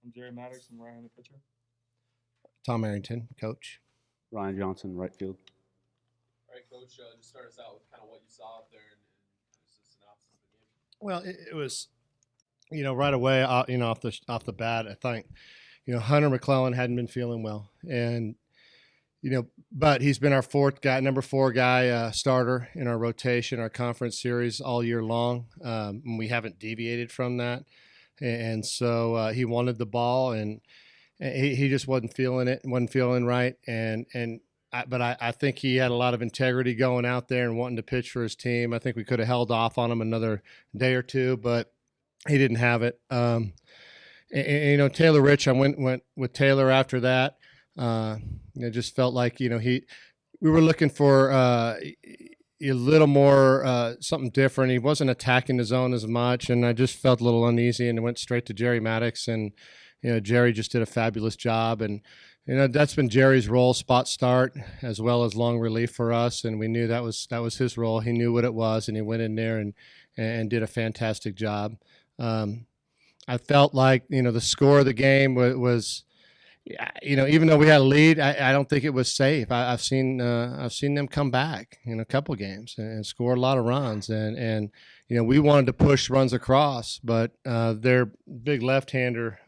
I'm Jerry Maddox. I'm right-handed pitcher. Tom Arrington, coach. Ryan Johnson, right field. All right, Coach, just start us out with kind of what you saw out there and just a synopsis of the game. Well, it was, right away, off the bat, I think, Hunter McClellan hadn't been feeling well, and but he's been our number four guy, starter in our rotation, our conference series all year long. And we haven't deviated from that, and so he wanted the ball, and he just wasn't feeling it, wasn't feeling right, but I think he had a lot of integrity going out there and wanting to pitch for his team. I think we could have held off on him another day or two, but he didn't have it. Taylor Rich, I went with Taylor after that. It just felt like we were looking for a little more something different. He wasn't attacking the zone as much, and I just felt a little uneasy and went straight to Jerry Maddox. And Jerry just did a fabulous job, and that's been Jerry's role: spot start as well as long relief for us. And we knew that was his role. He knew what it was, and he went in there and did a fantastic job. I felt like the score of the game was even though we had a lead, I don't think it was safe. I've seen them come back in a couple games and score a lot of runs, and we wanted to push runs across, but their big left-hander,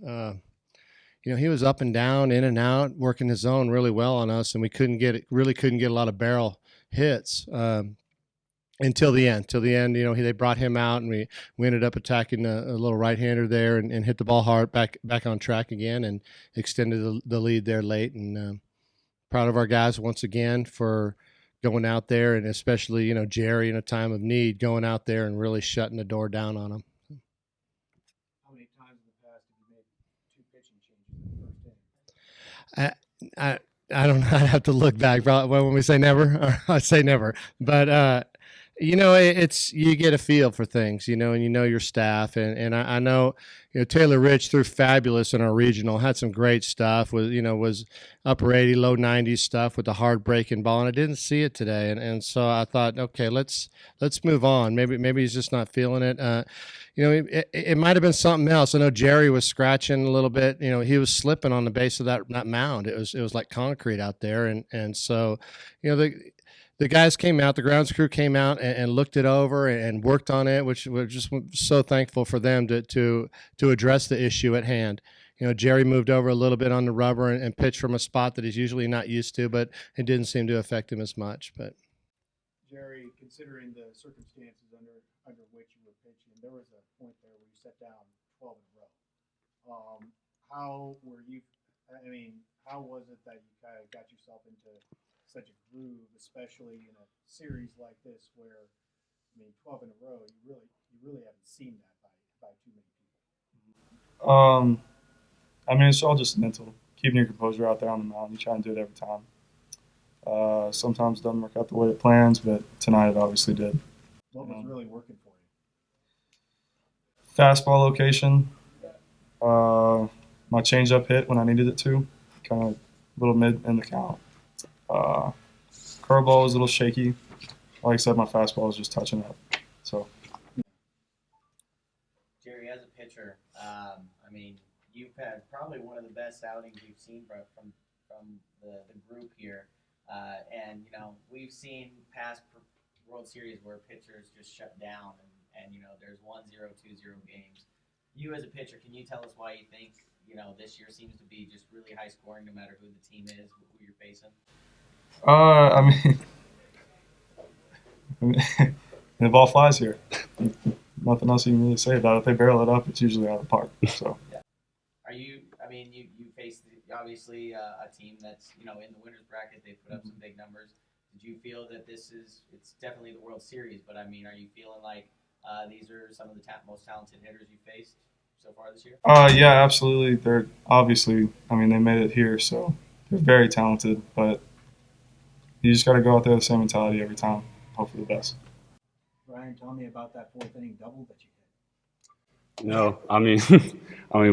he was up and down, in and out, working his zone really well on us, and we couldn't get a lot of barrel hits until the end. Till the end, they brought him out, and we ended up attacking a little right-hander there and hit the ball hard back on track again and extended the lead there late. And proud of our guys once again for going out there, and especially Jerry in a time of need going out there and really shutting the door down on them. How many times in the past have you made two pitching changes in the first inning? I don't know. I'd have to look back. When we say never, I say never. But it's you get a feel for things, and your staff, and I know, Taylor Rich threw fabulous in our regional, had some great stuff, was upper 80, low 90s stuff with the hard breaking ball, and I didn't see it today, and so I thought, okay, let's move on. Maybe he's just not feeling it. It might have been something else. I know Jerry was scratching a little bit. He was slipping on the base of that mound. It was like concrete out there, and so the guys came out, the grounds crew came out and looked it over and worked on it, which we're just so thankful for them to address the issue at hand. Jerry moved over a little bit on the rubber and pitched from a spot that he's usually not used to, but it didn't seem to affect him as much. But Jerry, considering the circumstances under which you were pitching, there was a point there where you set down 12 in a row. How were you? I mean, how was it that you kind of got yourself into such a groove, especially in a series like this, where 12 in a row, you really haven't seen that by too many people. It's all just mental. Keeping your composure out there on the mound. You try and do it every time. Sometimes it doesn't work out the way it plans, but tonight it obviously did. What was really working for you? Fastball location. My changeup hit when I needed it to, kind of a little mid in the count. Curveball was a little shaky. Like I said, my fastball was just touching up. So, Jerry, as a pitcher, you've had probably one of the best outings we've seen from the group here. And we've seen past World Series where pitchers just shut down, and there's 1-0, 2-0 games. You as a pitcher, can you tell us why you think this year seems to be just really high scoring, no matter who the team is, who you're facing? The ball flies here. Nothing else you can really say about it. If they barrel it up, it's usually out of the park. So. Yeah. You faced obviously a team that's in the winners bracket. They put up some big numbers. Did you feel that it's definitely the World Series, but are you feeling like these are some of the most talented hitters you faced so far this year? Yeah, absolutely. They're obviously, they made it here, so they're very talented, but you just got to go out there with the same mentality every time. Hope for the best. Ryan, tell me about that fourth inning double that you hit. No, we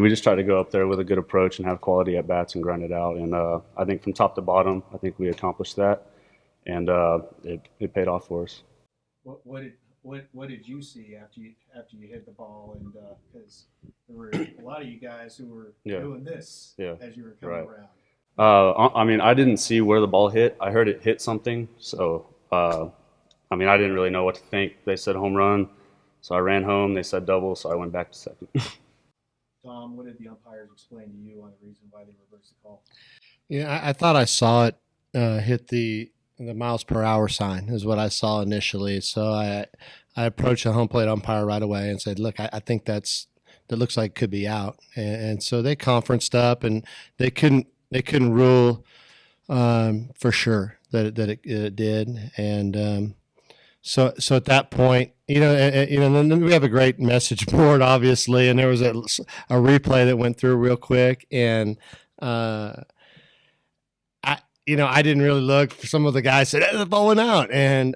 just try to go up there with a good approach and have quality at bats and grind it out. And I think from top to bottom, I think we accomplished that, and it paid off for us. What did what did you see after you hit the ball? And because there were a lot of you guys who were Yeah. doing this Yeah. as you were coming Right. around. I mean, I didn't see where the ball hit. I heard it hit something. So, I mean, I didn't really know what to think. They said home run. So I ran home. They said double. So I went back to second. Tom, what did the umpires explain to you on the reason why they reversed the call? Yeah, I thought I saw it hit the miles per hour sign is what I saw initially. So I approached the home plate umpire right away and said, "Look, I think that looks like it could be out." And so they conferenced up, and they couldn't rule for sure it did. And so at that point, then we have a great message board, obviously, and there was a replay that went through real quick, and I didn't really look. Some of the guys said, "Hey, the ball went out," and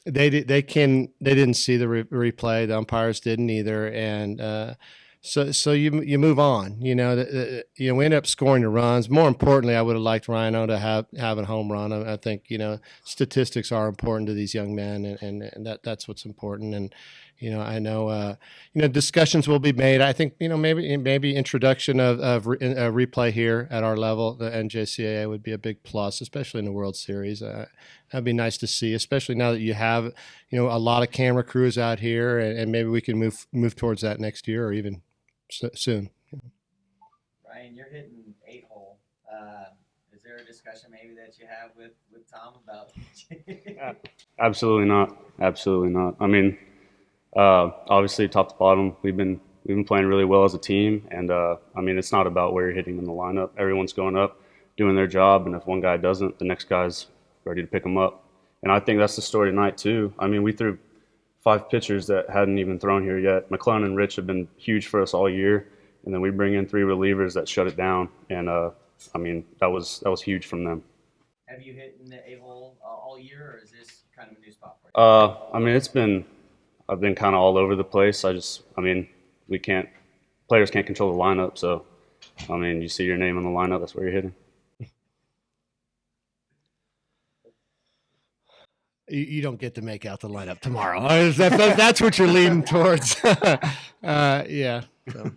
they didn't see the replay. The umpires didn't either, and so you move on. We end up scoring the runs. More importantly, I would have liked Rhino to have a home run. I think statistics are important to these young men, and that's what's important. And I know discussions will be made. I think maybe introduction of a replay here at our level, the NJCAA, would be a big plus, especially in the World Series. That'd be nice to see, especially now that you have a lot of camera crews out here, and maybe we can move towards that next year or even soon. Ryan, you're hitting 8-hole. Is there a discussion maybe that you have with Tom about? Absolutely not. Absolutely not. I mean, obviously, top to bottom, we've been playing really well as a team, and I mean, it's not about where you're hitting in the lineup. Everyone's going up, doing their job, and if one guy doesn't, the next guy's ready to pick them up. And I think that's the story tonight too. I mean, we threw 5 pitchers that hadn't even thrown here yet. McClellan and Rich have been huge for us all year, and then we bring in 3 relievers that shut it down. And I mean, that was huge from them. Have you hit in the 8-hole all year, or is this kind of a new spot for you? I mean, I've been kind of all over the place. I mean, players can't control the lineup. So, I mean, you see your name on the lineup, that's where you're hitting. You don't get to make out the lineup tomorrow. That's what you're leaning towards. Yeah. So.